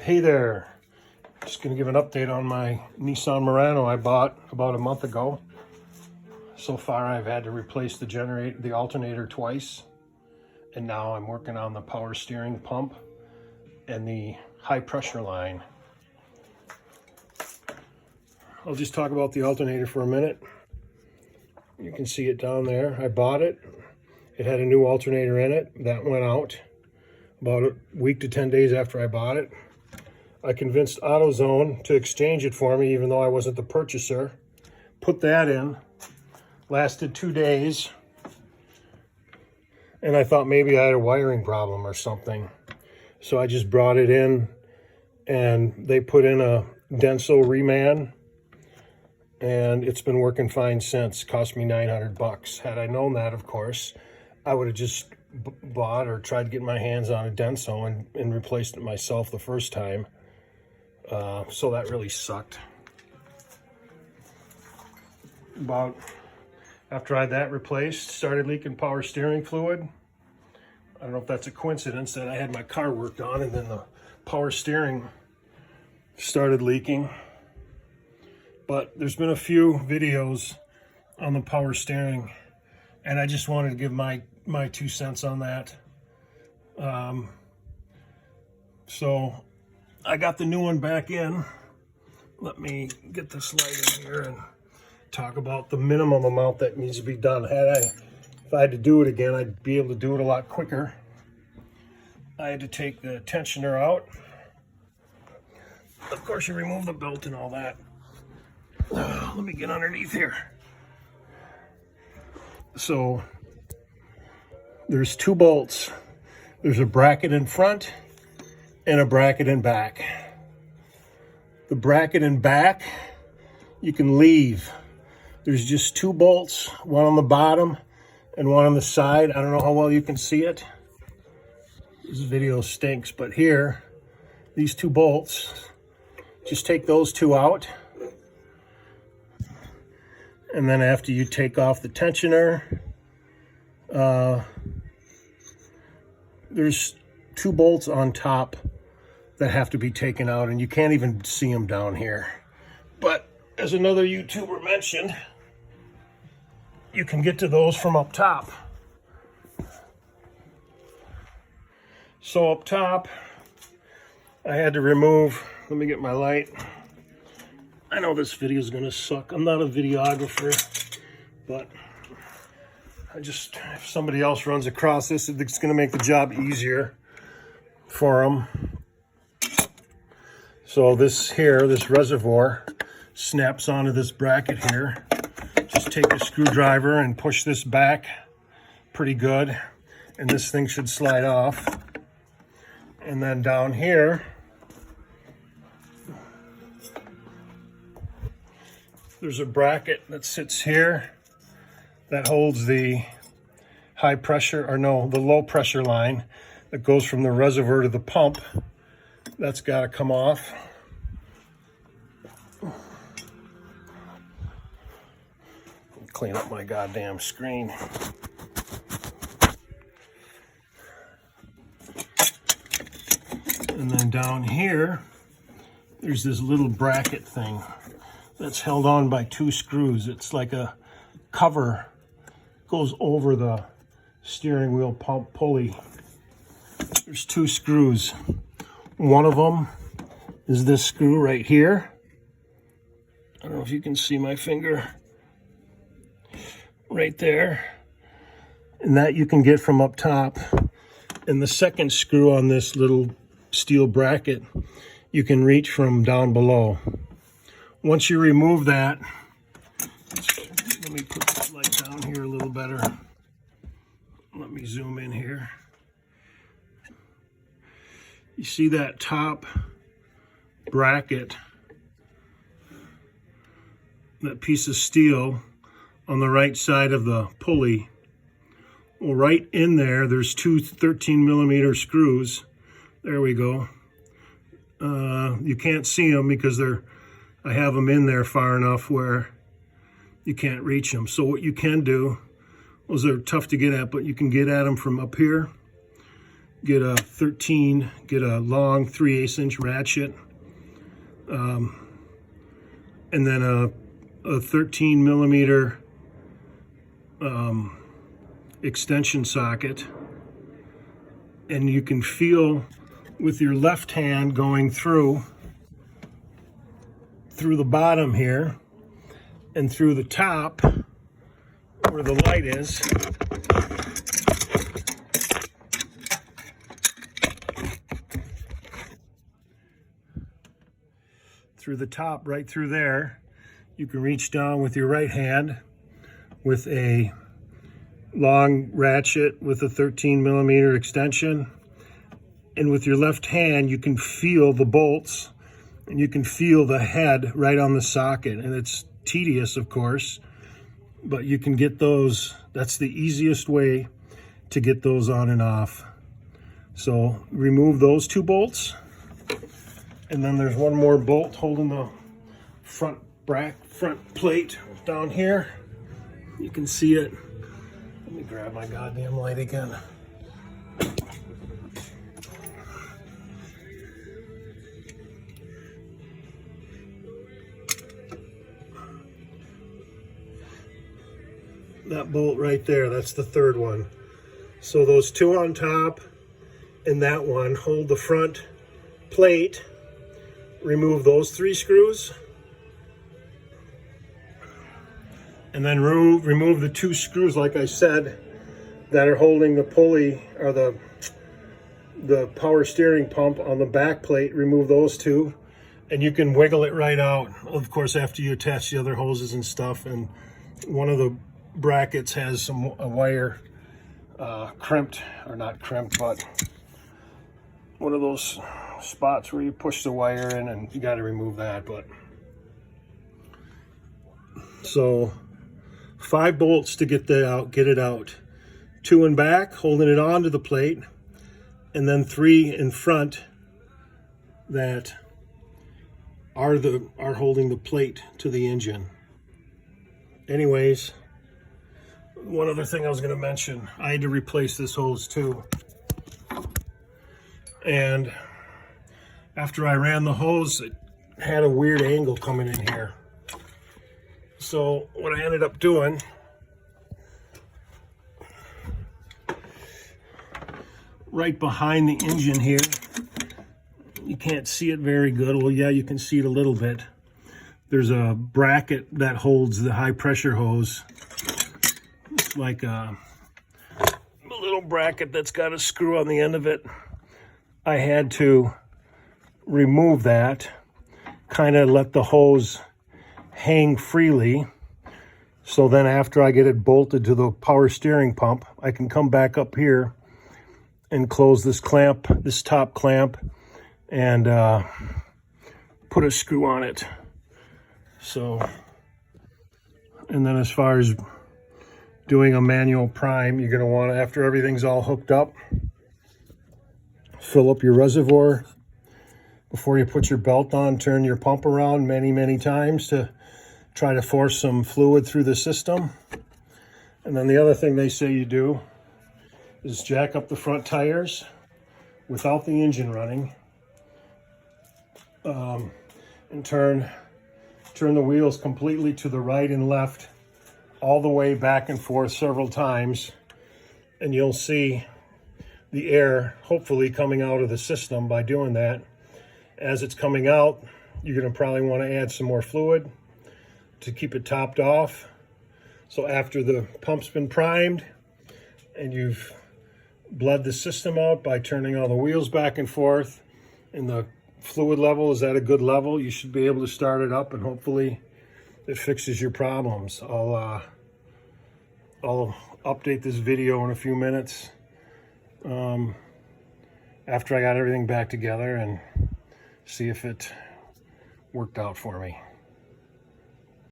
Hey there, just going to give an update on my Nissan Murano I bought about a month ago. So far I've had to replace the alternator twice, and now I'm working on the power steering pump and the high pressure line. I'll just talk about the alternator for a minute. You can see it down there. I bought it. It had a new alternator in it. That went out about a week to 10 days after I bought it. I convinced AutoZone to exchange it for me, even though I wasn't the purchaser. Put that in. Lasted 2 days. And I thought maybe I had a wiring problem or something. So I just brought it in, and they put in a Denso reman. And it's been working fine since. Cost me $900. Had I known that, of course, I would have just bought or tried to get my hands on a Denso and replaced it myself the first time. So that really sucked. After I had that replaced, started leaking power steering fluid. I don't know if that's a coincidence that I had my car worked on and then the power steering started leaking. But there's been a few videos on the power steering, and I just wanted to give my 2 cents on that. So I got the new one back in. Let me get this light in here and talk about the minimum amount that needs to be done. If I had to do it again, I'd be able to do it a lot quicker. I had to take the tensioner out. Of course, you remove the belt and all that. Let me get underneath here. So there's 2 bolts. There's a bracket in front and a bracket in back. The bracket in back you can leave. There's just 2 bolts, one on the bottom and one on the side. I don't know how well you can see it. This video stinks, but here, these 2 bolts, just take those 2 out. And then after you take off the tensioner, there's 2 bolts on top that have to be taken out, and you can't even see them down here. But as another YouTuber mentioned, you can get to those from up top. So up top, I had to remove, let me get my light. I know this video is going to suck. I'm not a videographer, but if somebody else runs across this, it's going to make the job easier for them. So this reservoir snaps onto this bracket here. Just take a screwdriver and push this back pretty good, and this thing should slide off. And then down here, there's a bracket that sits here that holds the high pressure, or no, the low pressure line that goes from the reservoir to the pump. That's got to come off. Clean up my goddamn screen. And then down here, there's this little bracket thing that's held on by 2 screws. It's like a cover, goes over the steering wheel pump pulley. There's 2 screws. One of them is this screw right here. I don't know if you can see my finger right there. And that you can get from up top. And the second screw on this little steel bracket, you can reach from down below. Once you remove that, let me put this light down here a little better. Let me zoom in here. You see that top bracket, that piece of steel on the right side of the pulley? Well, right in there, there's 2 13mm screws. There we go. You can't see them because I have them in there far enough where you can't reach them. So what you can do, those are tough to get at, but you can get at them from up here get a long 3/8 inch ratchet, and then a 13 millimeter extension socket, and you can feel with your left hand going through the bottom here and through the top where the light is. Through the top, right through there, you can reach down with your right hand with a long ratchet with a 13 millimeter extension, and with your left hand you can feel the bolts and you can feel the head right on the socket. And it's tedious, of course, but you can get those. That's the easiest way to get those on and off. So remove those 2 bolts, and then there's one more bolt holding the front plate down here. You can see it. Let me grab my goddamn light again. That bolt right there, that's the 3rd one. So those 2 on top and that one hold the front plate. Remove those 3 screws. And then remove the 2 screws, like I said, that are holding the pulley or the power steering pump on the back plate. Remove those 2, and you can wiggle it right out, of course, after you attach the other hoses and stuff. And one of the brackets has a wire crimped, or not crimped, but one of those spots where you push the wire in, and you got to remove that. But so 5 bolts to get it out. 2 in back holding it onto the plate, and then 3 in front that are holding the plate to the engine. Anyways, one other thing I was going to mention, I had to replace this hose too. And after I ran the hose, it had a weird angle coming in here. So what I ended up doing, right behind the engine here, you can't see it very good. Well, yeah, you can see it a little bit. There's a bracket that holds the high pressure hose. It's like a little bracket that's got a screw on the end of it. I had to remove that, kind of let the hose hang freely, so then after I get it bolted to the power steering pump, I can come back up here and close this clamp, this top clamp, and put a screw on it. So, and then as far as doing a manual prime, you're going to want to, after everything's all hooked up, fill up your reservoir. Before you put your belt on, turn your pump around many times to try to force some fluid through the system. And then the other thing they say you do is jack up the front tires without the engine running, and turn the wheels completely to the right and left, all the way back and forth several times, and you'll see the air hopefully coming out of the system by doing that. As it's coming out, you're going to probably want to add some more fluid to keep it topped off. So after the pump's been primed and you've bled the system out by turning all the wheels back and forth, and the fluid level is at a good level, you should be able to start it up, and hopefully it fixes your problems. I'll update this video in a few minutes after I got everything back together and see if it worked out for me.